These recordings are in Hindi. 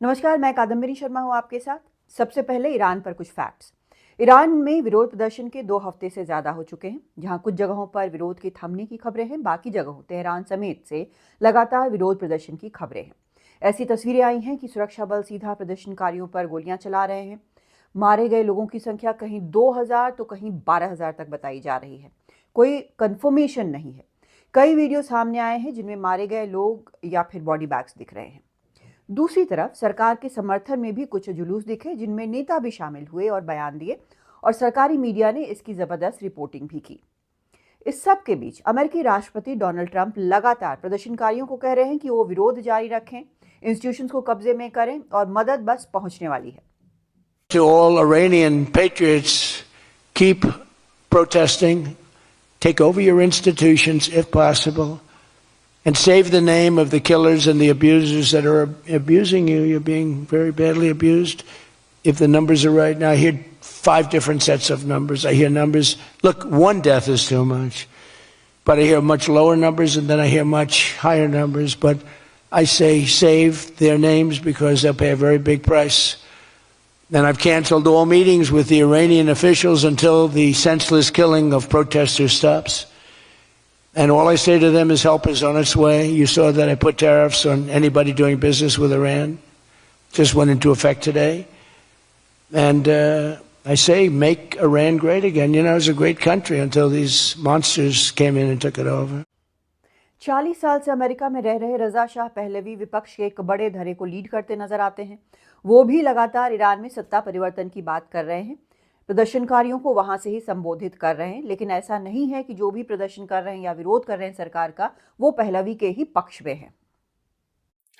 नमस्कार, मैं कादम्बरी शर्मा हूँ आपके साथ। सबसे पहले ईरान पर कुछ फैक्ट्स। ईरान में विरोध प्रदर्शन के 2 हफ्ते से ज़्यादा हो चुके हैं। जहाँ कुछ जगहों पर विरोध के थमने की खबरें हैं, बाकी जगहों तेहरान समेत से लगातार विरोध प्रदर्शन की खबरें हैं। ऐसी तस्वीरें आई हैं कि सुरक्षा बल सीधा प्रदर्शनकारियों पर गोलियां चला रहे हैं। मारे गए लोगों की संख्या कहीं 2000 तो कहीं 12,000 तक बताई जा रही है। कोई कंफर्मेशन नहीं है। कई वीडियो सामने आए हैं जिनमें मारे गए लोग या फिर बॉडी बैग्स दिख रहे हैं। दूसरी तरफ सरकार के समर्थन में भी कुछ जुलूस दिखे जिनमें नेता भी शामिल हुए और बयान दिए, और सरकारी मीडिया ने इसकी जबरदस्त रिपोर्टिंग भी की। इस सब के बीच अमेरिकी राष्ट्रपति डोनाल्ड ट्रंप लगातार प्रदर्शनकारियों को कह रहे हैं कि वो विरोध जारी रखें, इंस्टीट्यूशंस को कब्जे में करें और मदद बस पहुंचने वाली है। To all Iranian patriots, keep protesting, take over your institutions if possible, and save the name of the killers and the abusers that are abusing you. You're being very badly abused. If the numbers are right now, I hear 5 different sets of numbers. I hear numbers. Look, one death is too much, but I hear much lower numbers, and then I hear much higher numbers. But I say save their names because they'll pay a very big price. And I've canceled all meetings with the Iranian officials until the senseless killing of protesters stops. And all I say to them is help is on its way. You saw that I put tariffs on anybody doing business with Iran. Just went into effect today. And I say make Iran great again. You know, it was a great country until these monsters came in and took it over. 40 साल से अमेरिका में रह रहे रजा शाह पहलवी विपक्ष के एक बड़े धड़े को लीड करते नजर आते हैं। वो भी लगातार ईरान में सत्ता परिवर्तन की बात कर रहे हैं, प्रदर्शनकारियों को वहां से ही संबोधित कर रहे हैं। लेकिन ऐसा नहीं है कि जो भी प्रदर्शन कर रहे हैं या विरोध कर रहे हैं सरकार का, वो पहलवी के ही पक्ष में है।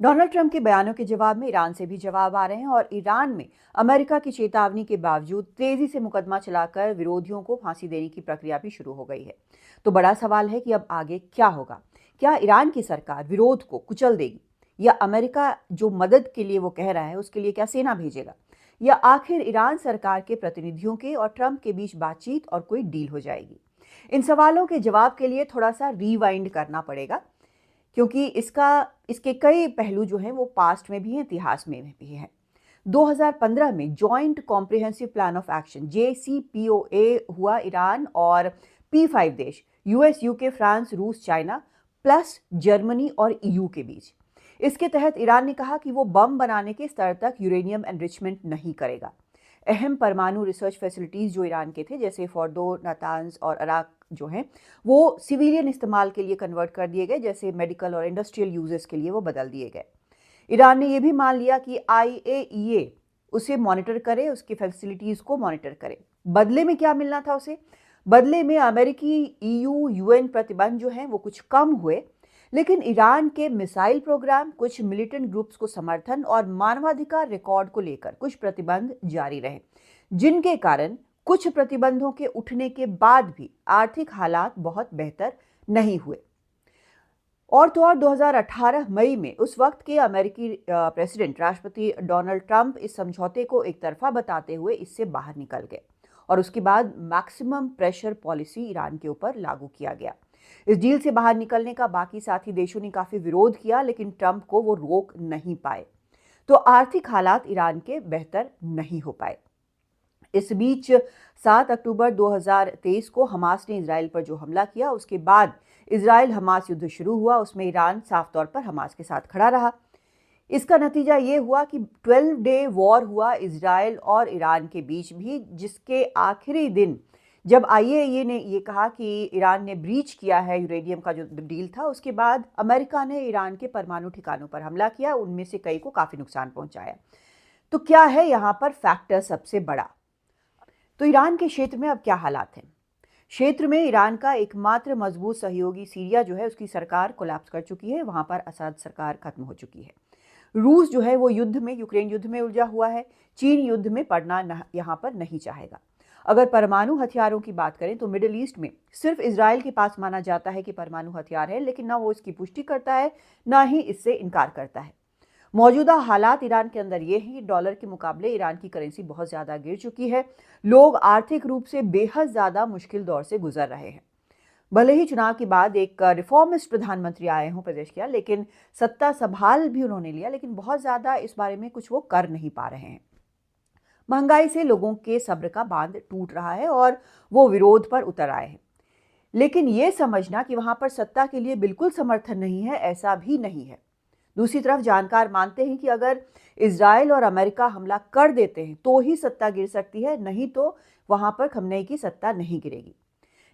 डोनाल्ड ट्रंप के बयानों के जवाब में ईरान से भी जवाब आ रहे हैं, और ईरान में अमेरिका की चेतावनी के बावजूद तेजी से मुकदमा चलाकर विरोधियों को फांसी देने की प्रक्रिया भी शुरू हो गई है। तो बड़ा सवाल है कि अब आगे क्या होगा। क्या ईरान की सरकार विरोध को कुचल देगी, या अमेरिका जो मदद के लिए वो कह रहा है उसके लिए क्या सेना भेजेगा, या आखिर ईरान सरकार के प्रतिनिधियों के और ट्रंप के बीच बातचीत और कोई डील हो जाएगी। इन सवालों के जवाब के लिए थोड़ा सा रीवाइंड करना पड़ेगा, क्योंकि इसके कई पहलू जो हैं वो पास्ट में भी हैं, इतिहास में भी हैं। 2015 में joint comprehensive plan of action JCPOA हुआ ईरान और P5 देश US, UK, फ्रांस, रूस, चाइना प्लस जर्मनी और EU के बीच। इसके तहत ईरान ने कहा कि वो बम बनाने के स्तर तक यूरेनियम एनरिचमेंट नहीं करेगा। अहम परमाणु रिसर्च फैसिलिटीज़ जो ईरान के थे, जैसे फोर्डो, नातांज और अराक जो हैं, वो सिविलियन इस्तेमाल के लिए कन्वर्ट कर दिए गए, जैसे मेडिकल और इंडस्ट्रियल यूजेस के लिए वो बदल दिए गए। ईरान ने ये भी मान लिया कि IAEA उसे मॉनिटर करे, उसकी फैसिलिटीज़ को मॉनिटर करे। बदले में क्या मिलना था उसे? बदले में अमेरिकी, EU, UN प्रतिबंध जो हैं वो कुछ कम हुए, लेकिन ईरान के मिसाइल प्रोग्राम, कुछ मिलिटेंट ग्रुप्स को समर्थन और मानवाधिकार रिकॉर्ड को लेकर कुछ प्रतिबंध जारी रहे, जिनके कारण कुछ प्रतिबंधों के उठने के बाद भी आर्थिक हालात बहुत बेहतर नहीं हुए। और तो और 2018 मई में उस वक्त के अमेरिकी प्रेसिडेंट राष्ट्रपति डोनाल्ड ट्रंप इस समझौते को एक तरफा बताते हुए इससे बाहर निकल गए, और उसके बाद मैक्सिमम प्रेशर पॉलिसी ईरान के ऊपर लागू किया गया। इस डील से बाहर निकलने का बाकी साथी देशों ने काफी विरोध किया, लेकिन ट्रंप को वो रोक नहीं पाए। तो आर्थिक हालात ईरान के बेहतर नहीं हो पाए। इस बीच 7 अक्टूबर 2023 को हमास ने इजराइल पर जो हमला किया, उसके बाद इजराइल हमास युद्ध शुरू हुआ। उसमें ईरान साफ तौर पर हमास के साथ खड़ा रहा। इसका नतीजा ये हुआ कि 12 डे वॉर हुआ इजराइल और ईरान के बीच भी, जिसके आखिरी दिन जब आईएईए ने ये कहा कि ईरान ने ब्रीच किया है यूरेनियम का जो डील था, उसके बाद अमेरिका ने ईरान के परमाणु ठिकानों पर हमला किया, उनमें से कई को काफ़ी नुकसान पहुंचाया। तो क्या है यहाँ पर फैक्टर सबसे बड़ा? तो ईरान के क्षेत्र में अब क्या हालात हैं? क्षेत्र में ईरान का एकमात्र मजबूत सहयोगी सीरिया जो है, उसकी सरकार कोलैप्स कर चुकी है, वहाँ पर असद सरकार खत्म हो चुकी है। रूस जो है वो युद्ध में, यूक्रेन युद्ध में उलझा हुआ है। चीन युद्ध में पड़ना यहाँ पर नहीं चाहेगा। अगर परमाणु हथियारों की बात करें तो मिडिल ईस्ट में सिर्फ इजराइल के पास माना जाता है कि परमाणु हथियार है, लेकिन ना वो इसकी पुष्टि करता है ना ही इससे इनकार करता है। मौजूदा हालात ईरान के अंदर ये हैं कि डॉलर के मुकाबले ईरान की करेंसी बहुत ज़्यादा गिर चुकी है। लोग आर्थिक रूप से बेहद ज़्यादा मुश्किल दौर से गुजर रहे हैं। भले ही चुनाव के बाद एक रिफॉर्मिस्ट प्रधानमंत्री आए हों प्रदेश किया, लेकिन सत्ता संभाल भी उन्होंने लिया, लेकिन बहुत ज़्यादा इस बारे में कुछ वो कर नहीं पा रहे हैं। महंगाई से लोगों के सब्र का बांध टूट रहा है और वो विरोध पर उतर आए हैं। लेकिन ये समझना कि वहाँ पर सत्ता के लिए बिल्कुल समर्थन नहीं है, ऐसा भी नहीं है। दूसरी तरफ जानकार मानते हैं कि अगर इजराइल और अमेरिका हमला कर देते हैं तो ही सत्ता गिर सकती है, नहीं तो वहाँ पर खamenei की सत्ता नहीं गिरेगी।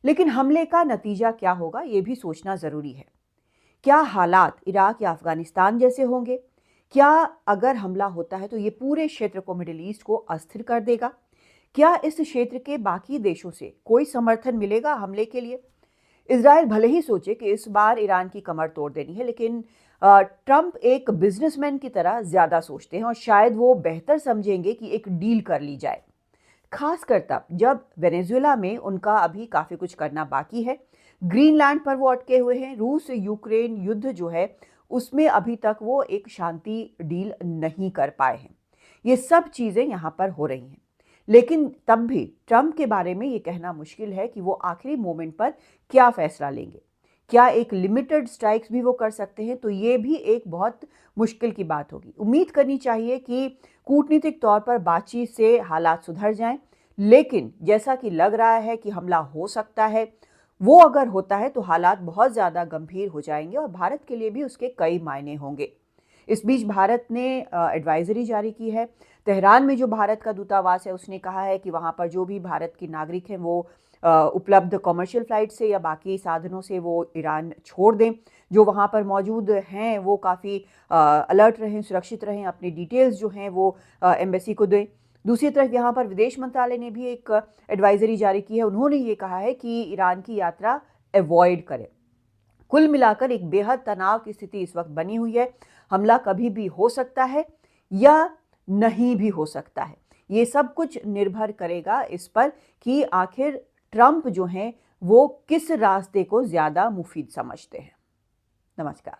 लेकिन हमले का नतीजा क्या होगा, ये भी सोचना ज़रूरी है। क्या हालात इराक या अफगानिस्तान जैसे होंगे? क्या अगर हमला होता है तो ये पूरे क्षेत्र को, मिडिल ईस्ट को अस्थिर कर देगा? क्या इस क्षेत्र के बाकी देशों से कोई समर्थन मिलेगा हमले के लिए? इजराइल भले ही सोचे कि इस बार ईरान की कमर तोड़ देनी है, लेकिन ट्रंप एक बिजनेसमैन की तरह ज़्यादा सोचते हैं और शायद वो बेहतर समझेंगे कि एक डील कर ली जाए, खासकर तब जब वेनेजुएला में उनका अभी काफ़ी कुछ करना बाकी है। ग्रीनलैंड पर वो अटके हुए हैं। रूस यूक्रेन युद्ध जो है उसमें अभी तक वो एक शांति डील नहीं कर पाए हैं। ये सब चीज़ें यहाँ पर हो रही हैं, लेकिन तब भी ट्रंप के बारे में ये कहना मुश्किल है कि वो आखिरी मोमेंट पर क्या फैसला लेंगे। क्या एक लिमिटेड स्ट्राइक्स भी वो कर सकते हैं? तो ये भी एक बहुत मुश्किल की बात होगी। उम्मीद करनी चाहिए कि कूटनीतिक तौर पर बातचीत से हालात सुधर जाएं, लेकिन जैसा कि लग रहा है कि हमला हो सकता है, वो अगर होता है तो हालात बहुत ज़्यादा गंभीर हो जाएंगे और भारत के लिए भी उसके कई मायने होंगे। इस बीच भारत ने एडवाइजरी जारी की है। तेहरान में जो भारत का दूतावास है उसने कहा है कि वहाँ पर जो भी भारत के नागरिक हैं वो उपलब्ध कमर्शियल फ्लाइट से या बाकी साधनों से वो ईरान छोड़ दें। जो वहाँ पर मौजूद हैं वो काफ़ी अलर्ट रहें, सुरक्षित रहें, अपनी डिटेल्स जो हैं वो एम्बेसी को दें। दूसरी तरफ यहाँ पर विदेश मंत्रालय ने भी एक एडवाइजरी जारी की है। उन्होंने ये कहा है कि ईरान की यात्रा अवॉइड करें। कुल मिलाकर एक बेहद तनाव की स्थिति इस वक्त बनी हुई है। हमला कभी भी हो सकता है या नहीं भी हो सकता है। ये सब कुछ निर्भर करेगा इस पर कि आखिर ट्रंप जो हैं वो किस रास्ते को ज़्यादा मुफीद समझते हैं। नमस्कार।